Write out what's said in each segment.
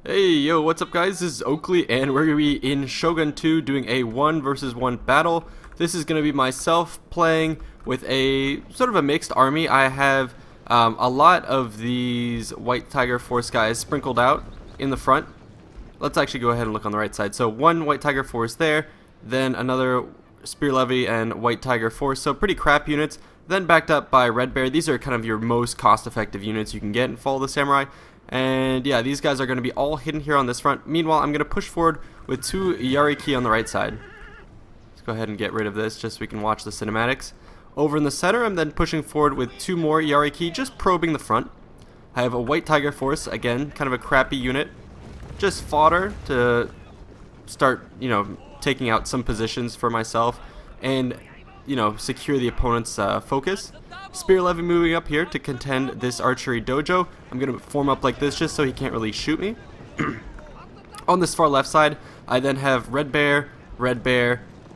Hey, yo, what's up guys? This is Oakley and we're going to be in Shogun 2 doing a 1 versus 1 battle. This is going to be myself playing with a sort of a mixed army. I have a lot of these White Tiger Force guys sprinkled out in the front. Let's actually go ahead and look on the right side. So one White Tiger Force there, then another Spear Levy and White Tiger Force. So pretty crap units. Then backed up by Red Bear. These are kind of your most cost-effective units you can get and follow the Samurai. And yeah, these guys are going to be all hidden here on this front. Meanwhile, I'm going to push forward with 2 Yariki on the right side. Let's go ahead and get rid of this just so we can watch the cinematics. Over in the center, I'm then pushing forward with 2 more Yariki, just probing the front. I have a White Tiger Force, again, kind of a crappy unit. Just fodder to start, taking out some positions for myself and, secure the opponent's focus. Spear Levy moving up here to contend this archery dojo. I'm going to form up like this just so he can't really shoot me. On this far left side, I then have Red Bear,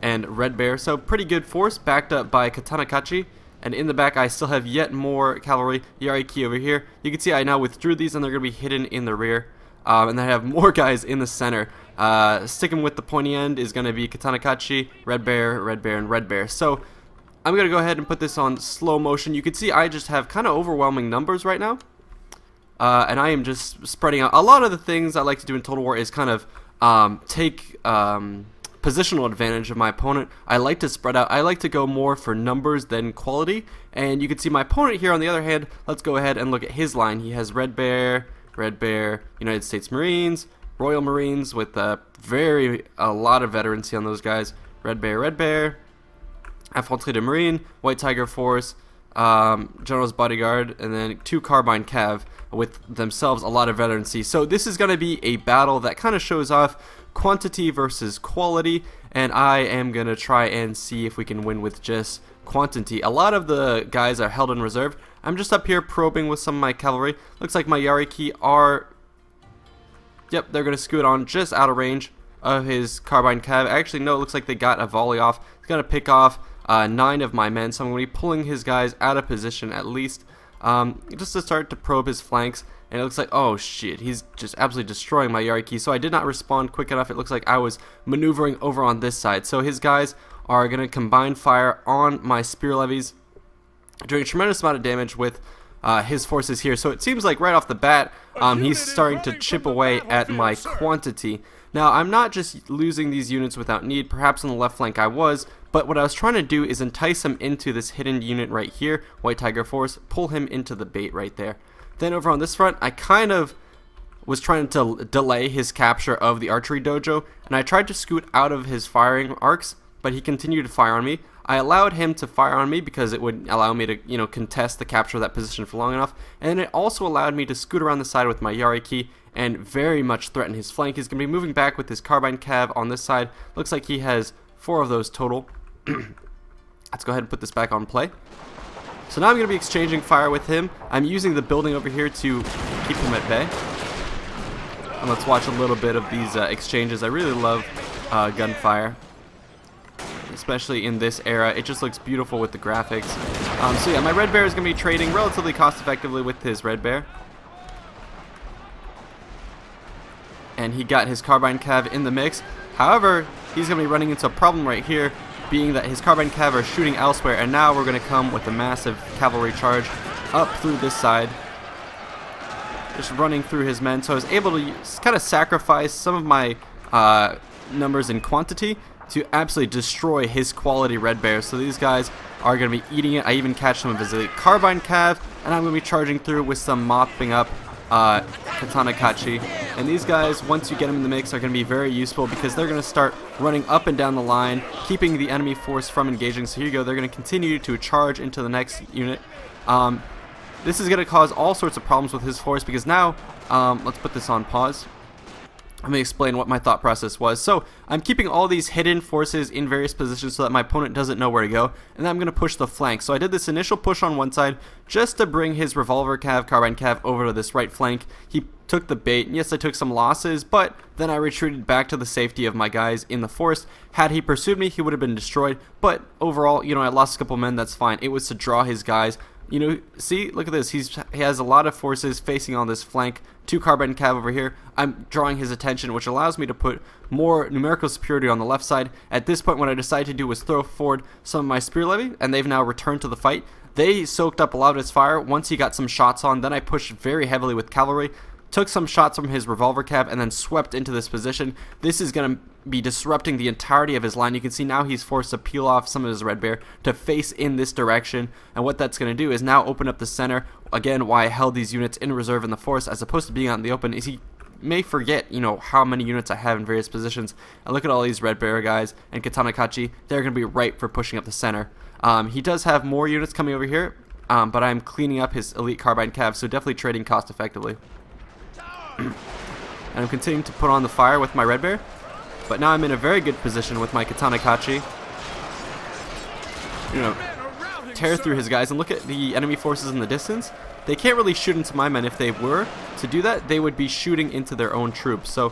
and Red Bear. So pretty good force backed up by Katanakachi. And in the back, I still have yet more cavalry. Yariki over here. You can see I now withdrew these and they're going to be hidden in the rear. And then I have more guys in the center. Sticking with the pointy end is going to be Katanakachi, Red Bear, and Red Bear. So I'm going to go ahead and put this on slow motion. You can see I just have kind of overwhelming numbers right now. And I am just spreading out. A lot of the things I like to do in Total War is kind of take positional advantage of my opponent. I like to spread out. I like to go more for numbers than quality. And you can see my opponent here on the other hand. Let's go ahead and look at his line. He has Red Bear, United States Marines, Royal Marines with a lot of veterancy on those guys. Red Bear, Infanterie de Marine, White Tiger Force, General's Bodyguard, and then 2 Carbine Cav with themselves a lot of veterancy. So this is going to be a battle that kind of shows off quantity versus quality, and I am going to try and see if we can win with just quantity. A lot of the guys are held in reserve. I'm just up here probing with some of my cavalry. Looks like my Yariki are... Yep, they're going to scoot on just out of range of his Carbine Cav. Actually, no, it looks like they got a volley off. He's going to pick off 9 of my men, so I'm going to be pulling his guys out of position at least, just to start to probe his flanks. And it looks like, oh shit, he's just absolutely destroying my Yariki. So I did not respond quick enough. It looks like I was maneuvering over on this side. So his guys are going to combine fire on my Spear Levies, doing a tremendous amount of damage with his forces here. So it seems like right off the bat, he's starting to chip away at my quantity. Now, I'm not just losing these units without need. Perhaps on the left flank I was, but what I was trying to do is entice him into this hidden unit right here, White Tiger Force, pull him into the bait right there. Then over on this front, I kind of was trying to delay his capture of the archery dojo, and I tried to scoot out of his firing arcs, but he continued to fire on me. I allowed him to fire on me because it would allow me to, contest the capture of that position for long enough, and it also allowed me to scoot around the side with my Yariki and very much threaten his flank. He's going to be moving back with his Carbine Cav on this side. Looks like he has 4 of those total. Let's go ahead and put this back on play. So now I'm going to be exchanging fire with him. I'm using the building over here to keep him at bay. And let's watch a little bit of these exchanges. I really love gunfire, especially in this era. It just looks beautiful with the graphics. So yeah, my Red Bear is going to be trading relatively cost effectively with his Red Bear. And he got his Carbine Cav in the mix. However, he's going to be running into a problem right here, being that his Carbine Cav are shooting elsewhere, and now we're going to come with a massive cavalry charge up through this side, just running through his men. So I was able to kind of sacrifice some of my numbers in quantity to absolutely destroy his quality Red Bear. So these guys are going to be eating it. I even catch some of his elite Carbine Cav, and I'm going to be charging through with some mopping up Katanakachi. And these guys, once you get them in the mix, are going to be very useful because they're going to start running up and down the line, keeping the enemy force from engaging. So here you go, they're going to continue to charge into the next unit. This is going to cause all sorts of problems with his force because now, let's put this on pause. Let me explain what my thought process was. So I'm keeping all these hidden forces in various positions so that my opponent doesn't know where to go, and then I'm going to push the flank. So I did this initial push on one side just to bring his Revolver Cav, Carbine Cav over to this right flank. He took the bait, and yes, I took some losses, but then I retreated back to the safety of my guys in the forest. Had he pursued me, he would have been destroyed, but overall, I lost a couple men, that's fine. It was to draw his guys You know, see, look at this. He has a lot of forces facing on this flank. 2 carbine cav over here. I'm drawing his attention, which allows me to put more numerical superiority on the left side. At this point, what I decided to do was throw forward some of my spear levy, and they've now returned to the fight. They soaked up a lot of his fire once he got some shots on. Then I pushed very heavily with cavalry, took some shots from his revolver cav, and then swept into this position. This is going to be disrupting the entirety of his line. You can see now he's forced to peel off some of his red bear to face in this direction, and what that's going to do is now open up the center. Again, why I held these units in reserve in the forest as opposed to being out in the open is he may forget, you know, how many units I have in various positions. And look at all these red bear guys and Katanakachi. They're going to be ripe for pushing up the center. He does have more units coming over here, but I'm cleaning up his elite carbine cav, so definitely trading cost effectively. And I'm continuing to put on the fire with my red bear, but now I'm in a very good position with my Katanakachi. You know, tear through his guys, and look at the enemy forces in the distance. They can't really shoot into my men. If they were to do that, they would be shooting into their own troops. So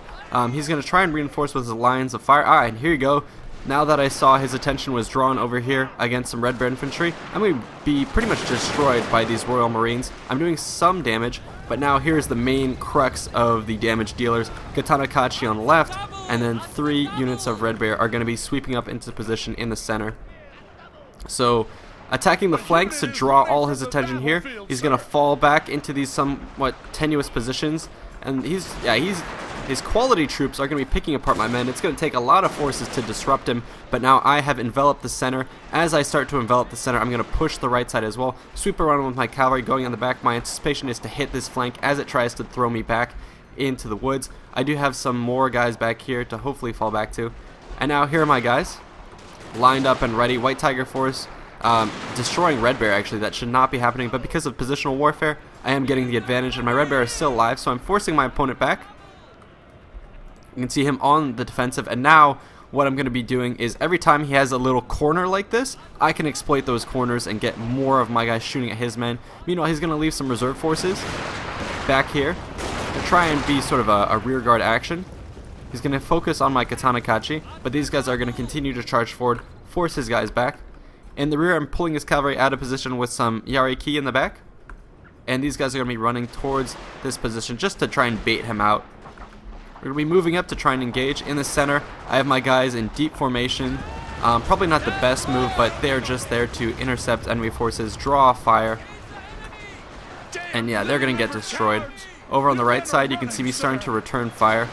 he's going to try and reinforce with his lines of fire. And here you go. Now that I saw his attention was drawn over here against some red bear infantry, I'm going to be pretty much destroyed by these Royal Marines. I'm doing some damage, but now here's the main crux of the damage dealers. Katanakachi on the left, and then 3 units of red bear are going to be sweeping up into position in the center. So attacking the flanks to draw all his attention here. He's going to fall back into these somewhat tenuous positions, and his quality troops are going to be picking apart my men. It's going to take a lot of forces to disrupt him, but now I have enveloped the center. As I start to envelop the center, I'm going to push the right side as well. Sweep around with my cavalry going on the back. My anticipation is to hit this flank as it tries to throw me back into the woods. I do have some more guys back here to hopefully fall back to. And now here are my guys, lined up and ready. White Tiger Force destroying red bear. Actually, that should not be happening, but because of positional warfare, I am getting the advantage, and my red bear is still alive, so I'm forcing my opponent back. You can see him on the defensive, and now what I'm going to be doing is every time he has a little corner like this, I can exploit those corners and get more of my guys shooting at his men. Meanwhile, he's going to leave some reserve forces back here to try and be sort of a rear guard action. He's going to focus on my Katanakachi, but these guys are going to continue to charge forward, force his guys back. In the rear, I'm pulling his cavalry out of position with some Yariki in the back, and these guys are going to be running towards this position just to try and bait him out. We're going to be moving up to try and engage. In the center, I have my guys in deep formation. Probably not the best move, but they're just there to intercept enemy forces, draw fire. And yeah, they're going to get destroyed. Over on the right side, you can see me starting to return fire.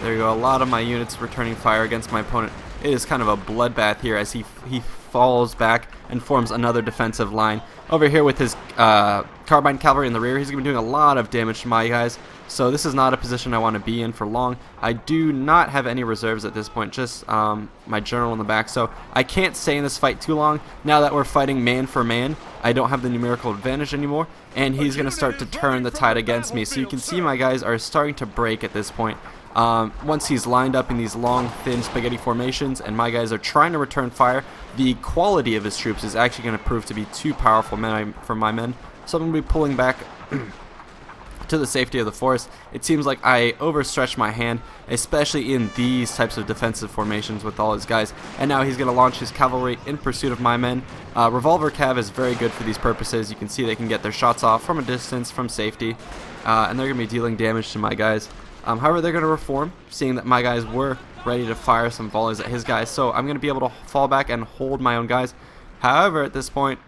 There you go, a lot of my units returning fire against my opponent. It is kind of a bloodbath here as he falls back and forms another defensive line. Over here with his carbine cavalry in the rear, he's going to be doing a lot of damage to my guys. So this is not a position I want to be in for long. I do not have any reserves at this point, just my general in the back. So I can't stay in this fight too long. Now that we're fighting man for man, I don't have the numerical advantage anymore, and he's going to start to turn the tide against me. So you can see my guys are starting to break at this point. Once he's lined up in these long, thin spaghetti formations and my guys are trying to return fire, the quality of his troops is actually going to prove to be too powerful for my men. So I'm going to be pulling back to the safety of the forest. It seems like I overstretched my hand, especially in these types of defensive formations with all his guys. And now he's going to launch his cavalry in pursuit of my men. Revolver cav is very good for these purposes. You can see they can get their shots off from a distance, from safety, and they're going to be dealing damage to my guys. However, they're going to reform, seeing that my guys were ready to fire some volleys at his guys. So I'm going to be able to fall back and hold my own guys. However, at this point,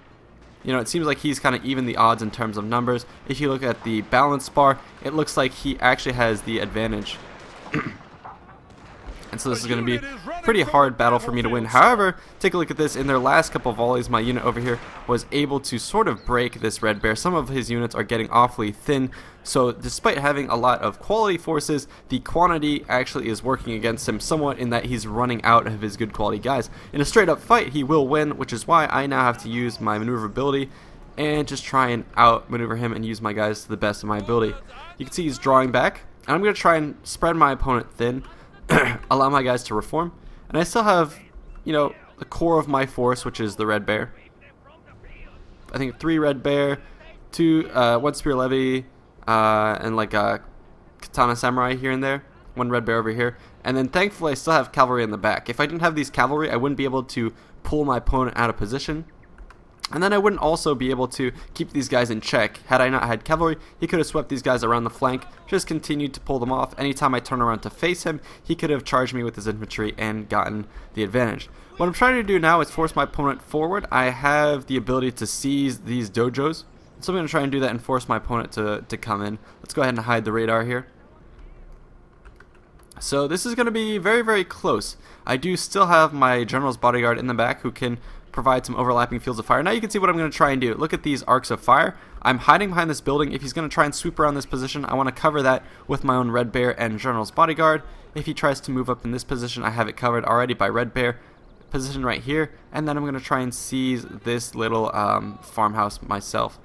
you know, it seems like he's kind of even the odds in terms of numbers. If you look at the balance bar, it looks like he actually has the advantage. And so this is going to be a pretty hard battle for me to win. However, take a look at this. In their last couple volleys, my unit over here was able to sort of break this red bear. Some of his units are getting awfully thin. So despite having a lot of quality forces, the quantity actually is working against him somewhat in that he's running out of his good quality guys. In a straight up fight, he will win, which is why I now have to use my maneuverability and just try and outmaneuver him and use my guys to the best of my ability. You can see he's drawing back, and I'm going to try and spread my opponent thin, allow my guys to reform, and I still have, you know, the core of my force, which is the red bear. I think 3 red bear, 1 spear levy, and like a katana samurai here and there, 1 red bear over here, and then thankfully I still have cavalry in the back. If I didn't have these cavalry, I wouldn't be able to pull my opponent out of position. And then I wouldn't also be able to keep these guys in check. Had I not had cavalry, he could have swept these guys around the flank, just continued to pull them off. Anytime I turn around to face him, he could have charged me with his infantry and gotten the advantage. What I'm trying to do now is force my opponent forward. I have the ability to seize these dojos, so I'm going to try and do that and force my opponent to come in. Let's go ahead and hide the radar here. So this is going to be very, very close. I do still have my general's bodyguard in the back who can provide some overlapping fields of fire. Now you can see what I'm going to try and do. Look at these arcs of fire. I'm hiding behind this building. If he's going to try and sweep around this position, I want to cover that with my own Red Bear and General's Bodyguard. If he tries to move up in this position, I have it covered already by Red Bear. Position right here, and then I'm going to try and seize this little farmhouse myself.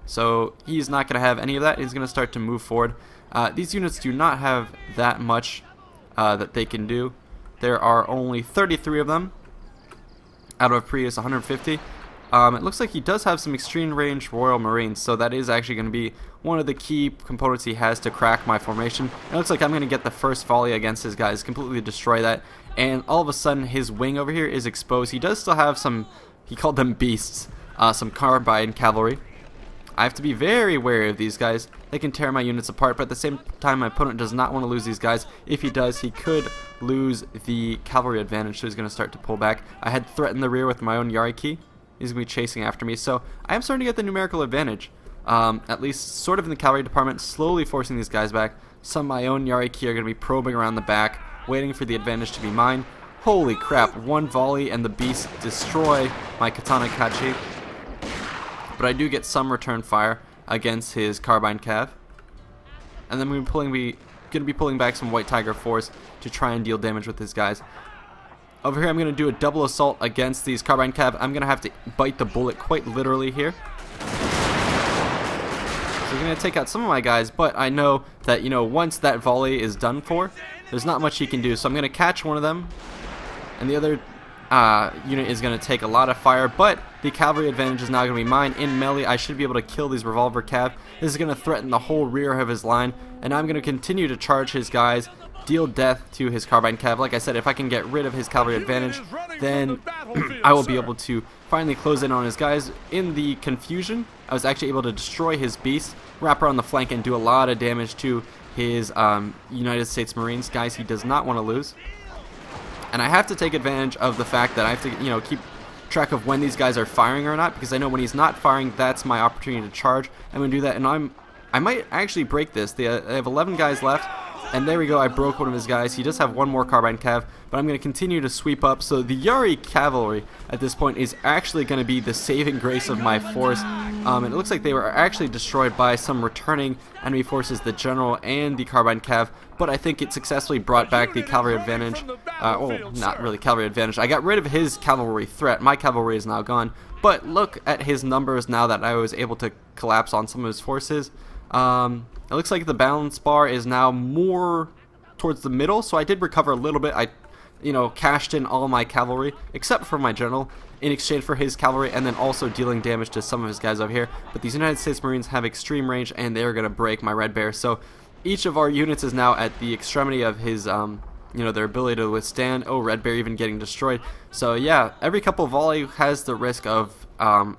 So he's not going to have any of that. He's going to start to move forward. These units do not have that much that they can do. There are only 33 of them out of a previous 150. It looks like he does have some extreme range Royal Marines, so that is actually going to be one of the key components he has to crack my formation. It looks like I'm going to get the first volley against his guys, completely destroy that, and all of a sudden his wing over here is exposed. He does still have some, he called them beasts, some carbine cavalry. I have to be very wary of these guys. They can tear my units apart, but at the same time my opponent does not want to lose these guys. If he does, he could lose the cavalry advantage, so he's going to start to pull back. I had threatened the rear with my own Yariki. He's going to be chasing after me, so I am starting to get the numerical advantage. At least sort of in the cavalry department, slowly forcing these guys back. Some of my own Yariki are going to be probing around the back, waiting for the advantage to be mine. Holy crap, one volley and the beasts destroy my Katana Kachi. But I do get some return fire against his carbine cav. And then we're going to be pulling back some White Tiger force to try and deal damage with his guys. Over here I'm going to do a double assault against these carbine cav. I'm going to have to bite the bullet quite literally here. So we're going to take out some of my guys, but I know that, you know, once that volley is done for, there's not much he can do. So I'm going to catch one of them, and the other unit is going to take a lot of fire, but the cavalry advantage is now going to be mine. In melee, I should be able to kill these revolver cav. This is going to threaten the whole rear of his line, and I'm going to continue to charge his guys, deal death to his carbine cav. Like I said, if I can get rid of his cavalry advantage, then I will be able to finally close in on his guys. In the confusion, I was actually able to destroy his beast, wrap around the flank, and do a lot of damage to his United States Marines. Guys, he does not want to lose. And I have to take advantage of the fact that I have to, you know, keep track of when these guys are firing or not, because I know when he's not firing, that's my opportunity to charge. I'm going to do that, and I might actually break this. They have 11 guys left, and there we go. I broke one of his guys. He does have one more carbine cav, but I'm going to continue to sweep up. So the Yari cavalry at this point is actually going to be the saving grace of my force. And it looks like they were actually destroyed by some returning enemy forces, the general and the carbine cav, but I think it successfully brought back the cavalry advantage. Well, not really cavalry advantage. I got rid of his cavalry threat. My cavalry is now gone, but look at his numbers now that I was able to collapse on some of his forces. It looks like the balance bar is now more towards the middle, so I did recover a little bit. I, you know, cashed in all my cavalry, except for my general, in exchange for his cavalry, and then also dealing damage to some of his guys over here. But these United States Marines have extreme range, and they are going to break my Red Bear. So each of our units is now at the extremity of his, you know, their ability to withstand. Oh, Red Bear even getting destroyed. So yeah, every couple volley has the risk of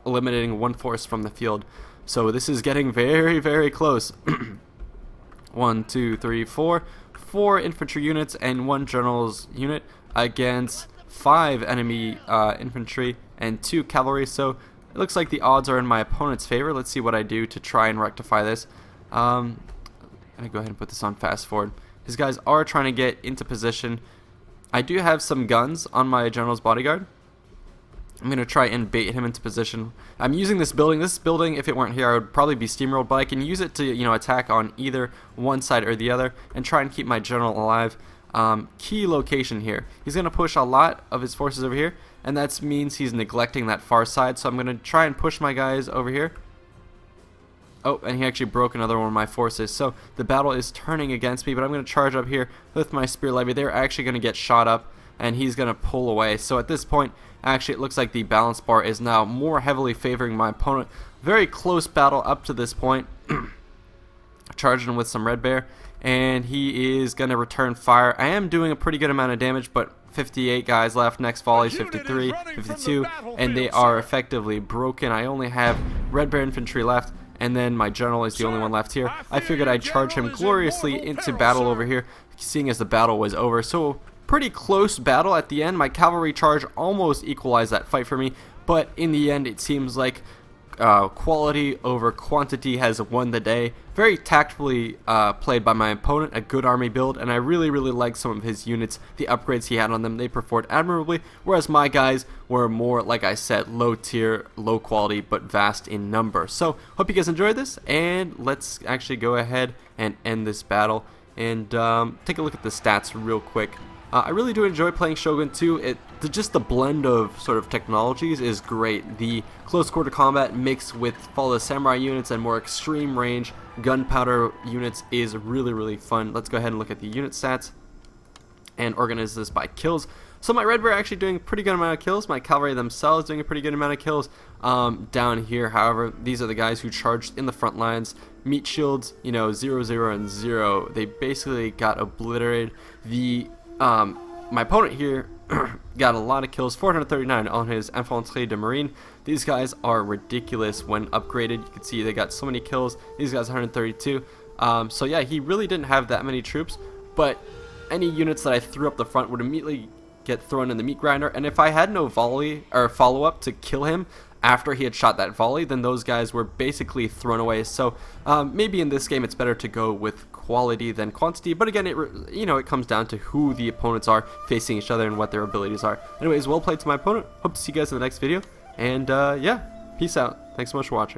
eliminating one force from the field. So this is getting very, very close. 1, 2, 3, 4. 4 infantry units and 1 general's unit against 5 enemy infantry and 2 cavalry. So it looks like the odds are in my opponent's favor. Let's see what I do to try and rectify this. I'm going to go ahead and put this on fast forward. His guys are trying to get into position. I do have some guns on my general's bodyguard. I'm going to try and bait him into position. I'm using this building. This building, if it weren't here, I would probably be steamrolled, but I can use it to, you know, attack on either one side or the other and try and keep my general alive. Key location here. He's going to push a lot of his forces over here, and that means he's neglecting that far side, so I'm going to try and push my guys over here. Oh, and he actually broke another one of my forces, so the battle is turning against me, but I'm going to charge up here with my spear levy. They're actually going to get shot up, and he's going to pull away. So at this point, actually, it looks like the balance bar is now more heavily favoring my opponent. Very close battle up to this point. Charging him with some Red Bear, and he is going to return fire. I am doing a pretty good amount of damage, but 58 guys left. Next volley's 53, 52, and they are effectively broken. I only have Red Bear infantry left, and then my general is the only one left here. I figured I'd charge him gloriously into battle over here, seeing as the battle was over. So pretty close battle at the end. My cavalry charge almost equalized that fight for me, but in the end it seems like quality over quantity has won the day. Very tactfully played by my opponent, a good army build, and I really like some of his units. The upgrades he had on them, they performed admirably, whereas my guys were more, like I said, low tier, low quality, but vast in number. So hope you guys enjoyed this, and let's actually go ahead and end this battle and take a look at the stats real quick. I really do enjoy playing Shogun 2. Just the blend of sort of technologies is great. The close quarter combat mixed with Follow the Samurai units and more extreme range gunpowder units is really fun. Let's go ahead and look at the unit stats and organize this by kills. So my Red Bear actually doing a pretty good amount of kills. My Cavalry themselves doing a pretty good amount of kills. Down here, however, these are the guys who charged in the front lines. Meat shields, 0, 0, and 0. They basically got obliterated. My opponent here got a lot of kills, 439 on his Infanterie de Marine. These guys are ridiculous when upgraded. You can see they got so many kills. These guys 132. So yeah, he really didn't have that many troops, but any units that I threw up the front would immediately get thrown in the meat grinder, and if I had no volley or follow-up to kill him after he had shot that volley, then those guys were basically thrown away. So maybe in this game it's better to go with quality than quantity, but again, it comes down to who the opponents are facing each other and what their abilities are. Anyways, well played to my opponent. Hope to see you guys in the next video, and yeah, peace out. Thanks so much for watching.